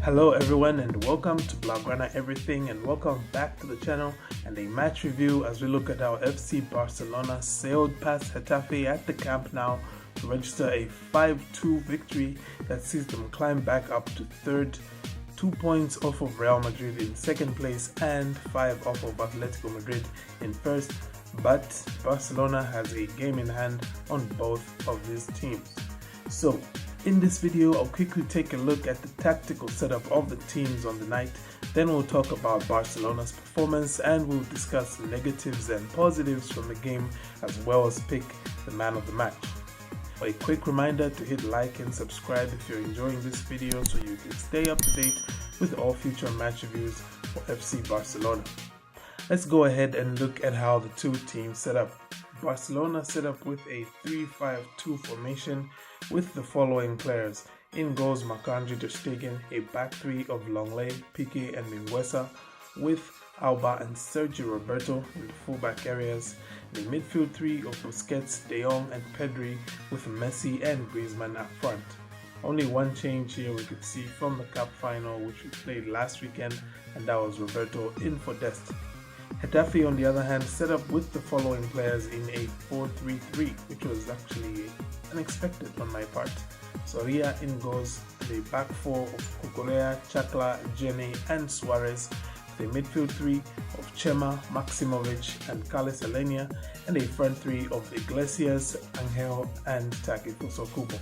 Hello everyone and welcome to Blaugrana Everything, and welcome back to the channel and a match review as we look at how FC Barcelona sailed past Getafe at the Camp Nou to register a 5-2 victory that sees them climb back up to third, 2 points off of Real Madrid in second place and 5 off of Atletico Madrid in first, but Barcelona has a game in hand on both of these teams. So in this video, I'll quickly take a look at the tactical setup of the teams on the night, then we'll talk about Barcelona's performance and we'll discuss negatives and positives from the game as well as pick the man of the match. A quick reminder to hit like and subscribe if you're enjoying this video so you can stay up to date with all future match reviews for FC Barcelona. Let's go ahead and look at how the two teams set up. Barcelona set up with a 3-5-2 formation with the following players. In goals, Marc-Andre ter Stegen, a back three of Lenglet, Piqué and Mingueza, with Alba and Sergio Roberto in the fullback areas. The midfield three of Busquets, De Jong and Pedri, with Messi and Griezmann up front. Only one change here we could see from the Cup final which we played last weekend, and that was Roberto in for Dest. Getafe, on the other hand, set up with the following players in a 4-3-3, which was actually unexpected on my part. Soria in goals, the back four of Cucurella, Chakla, Jenny and Suarez, the midfield three of Chema, Maximovic and Carles Alenia, and a front three of Iglesias, Angel and Takefuso Kubo.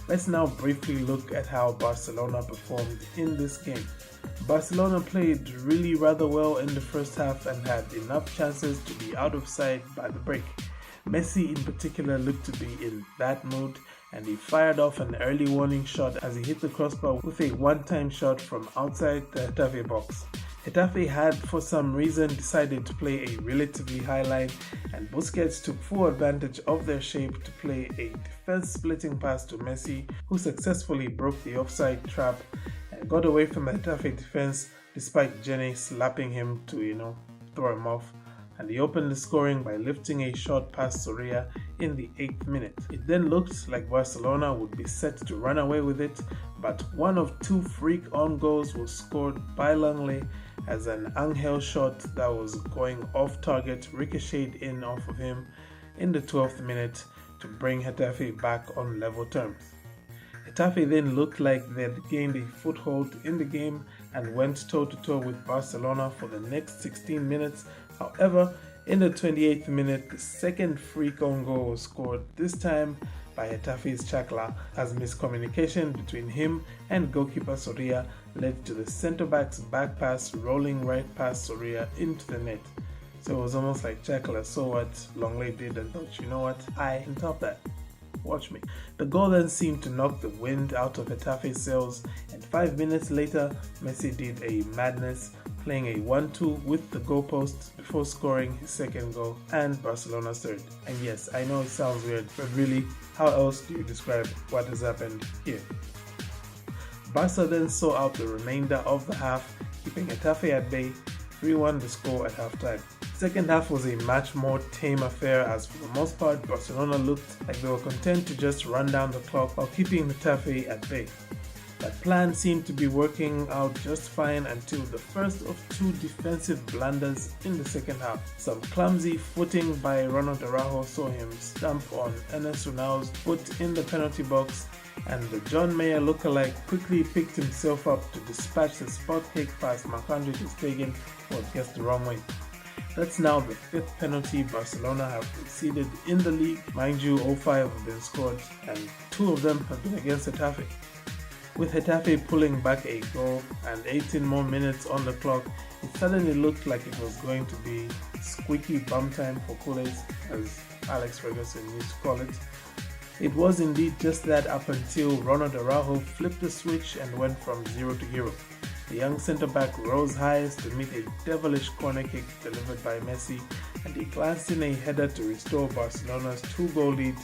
Let's now briefly look at how Barcelona performed in this game. Barcelona played really rather well in the first half and had enough chances to be out of sight by the break. Messi in particular looked to be in that mood, and he fired off an early warning shot as he hit the crossbar with a one-time shot from outside the Getafe box. Getafe had for some reason decided to play a relatively high line, and Busquets took full advantage of their shape to play a defense-splitting pass to Messi, who successfully broke the offside trap and got away from the Getafe defense despite Jenny slapping him to, throw him off. And he opened the scoring by lifting a shot past Soria in the 8th minute. It then looked like Barcelona would be set to run away with it, but one of two freak on goals was scored by Lenglet as an Angel shot that was going off target ricocheted in off of him in the 12th minute to bring Getafe back on level terms. Getafe then looked like they had gained a foothold in the game and went toe-to-toe with Barcelona for the next 16 minutes. However, in the 28th minute, the second free-on goal was scored, this time by Getafe's Chakla, as miscommunication between him and goalkeeper Soria led to the centre-back's back pass rolling right past Soria into the net. So it was almost like Chakla saw what Lenglet did and thought, you know what, I can top that. Watch me. The goal then seemed to knock the wind out of Getafe's sails, and 5 minutes later, Messi did a madness, playing a 1-2 with the goalposts before scoring his second goal and Barcelona's third. And yes, I know it sounds weird, but really, how else do you describe what has happened here? Barca then saw out the remainder of the half, keeping Getafe at bay, 3-1 the score at halftime. Second half was a much more tame affair as for the most part Barcelona looked like they were content to just run down the clock while keeping Getafe at bay. That plan seemed to be working out just fine until the first of two defensive blunders in the second half. Some clumsy footing by Ronald Araujo saw him stump on Enes Unal's foot in the penalty box, and the John Mayer lookalike quickly picked himself up to dispatch the spot kick past Marc-Andre ter Stegen, who had guessed the wrong way. That's now the 5th penalty Barcelona have conceded in the league. Mind you, all 5 have been scored and 2 of them have been against Getafe. With Getafe pulling back a goal and 18 more minutes on the clock, it suddenly looked like it was going to be squeaky bum time for Culés, as Alex Ferguson used to call it. It was indeed just that up until Ronald Araujo flipped the switch and went from 0 to hero. The young centre-back rose highest to meet a devilish corner kick delivered by Messi, and he glanced in a header to restore Barcelona's 2-goal lead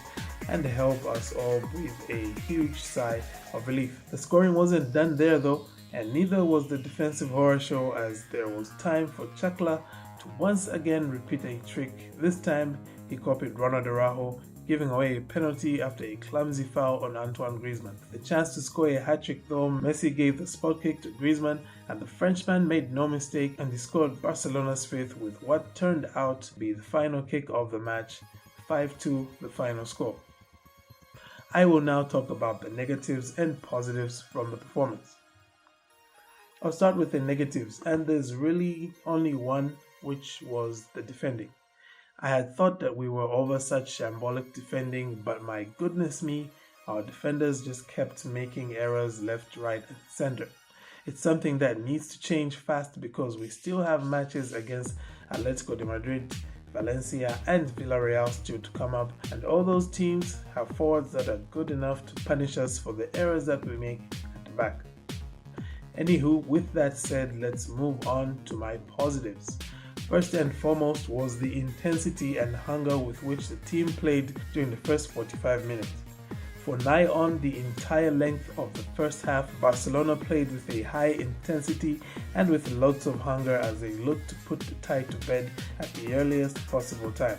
and help us all breathe a huge sigh of relief. The scoring wasn't done there though, and neither was the defensive horror show, as there was time for Chakla to once again repeat a trick. This time he copied Ronald Araujo, giving away a penalty after a clumsy foul on Antoine Griezmann. The chance to score a hat-trick though, Messi gave the spot kick to Griezmann, and the Frenchman made no mistake and he scored Barcelona's fifth with what turned out to be the final kick of the match, 5-2 the final score. I will now talk about the negatives and positives from the performance. I'll start with the negatives, and there's really only one, which was the defending. I had thought that we were over such shambolic defending, but my goodness me, our defenders just kept making errors left, right, and center. It's something that needs to change fast because we still have matches against Atletico Madrid, Valencia, and Villarreal still to come up, and all those teams have forwards that are good enough to punish us for the errors that we make at the back. Anywho, with that said, let's move on to my positives. First and foremost was the intensity and hunger with which the team played during the first 45 minutes. For nigh on the entire length of the first half, Barcelona played with a high intensity and with lots of hunger as they looked to put the tie to bed at the earliest possible time.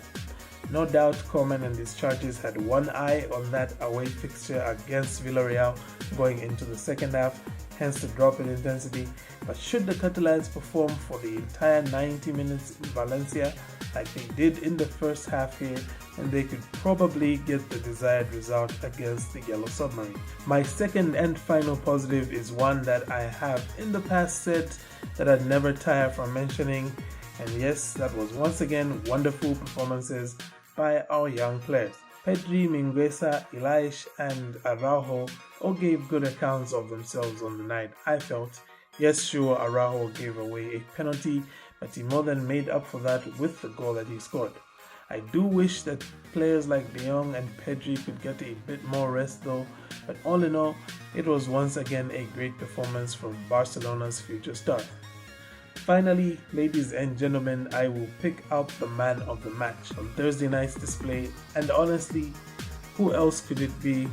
No doubt Koeman and his charges had one eye on that away fixture against Villarreal going into the second half, hence the drop in intensity. But should the Catalans perform for the entire 90 minutes in Valencia like they did in the first half here, then they could probably get the desired result against the Yellow Submarine. My second and final positive is one that I have in the past said that I'd never tire from mentioning, and yes, that was once again wonderful performances by our young players. Pedri, Mingueza, Elias, and Araujo all gave good accounts of themselves on the night, I felt. Yes, sure, Araujo gave away a penalty, but he more than made up for that with the goal that he scored. I do wish that players like De Jong and Pedri could get a bit more rest though, but all in all, it was once again a great performance from Barcelona's future star. Finally, ladies and gentlemen, I will pick out the man of the match on Thursday night's display, and honestly, who else could it be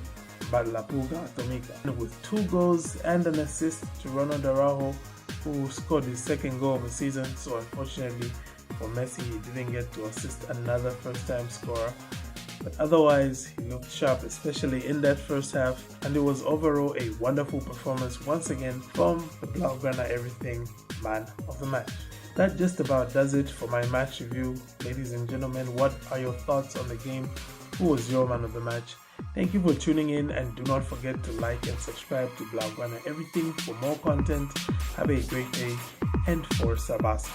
but La Pulga Atomica? With 2 goals and an assist to Ronald Araujo, who scored his second goal of the season, so unfortunately for Messi, he didn't get to assist another first-time scorer. But otherwise, he looked sharp, especially in that first half, and it was overall a wonderful performance once again from the Blaugrana Everything man of the match. That just about does it for my match review. Ladies and gentlemen, what are your thoughts on the game? Who was your man of the match? Thank you for tuning in, and do not forget to like and subscribe to Blaugrana Everything for more content. Have a great day, and Forza Barca.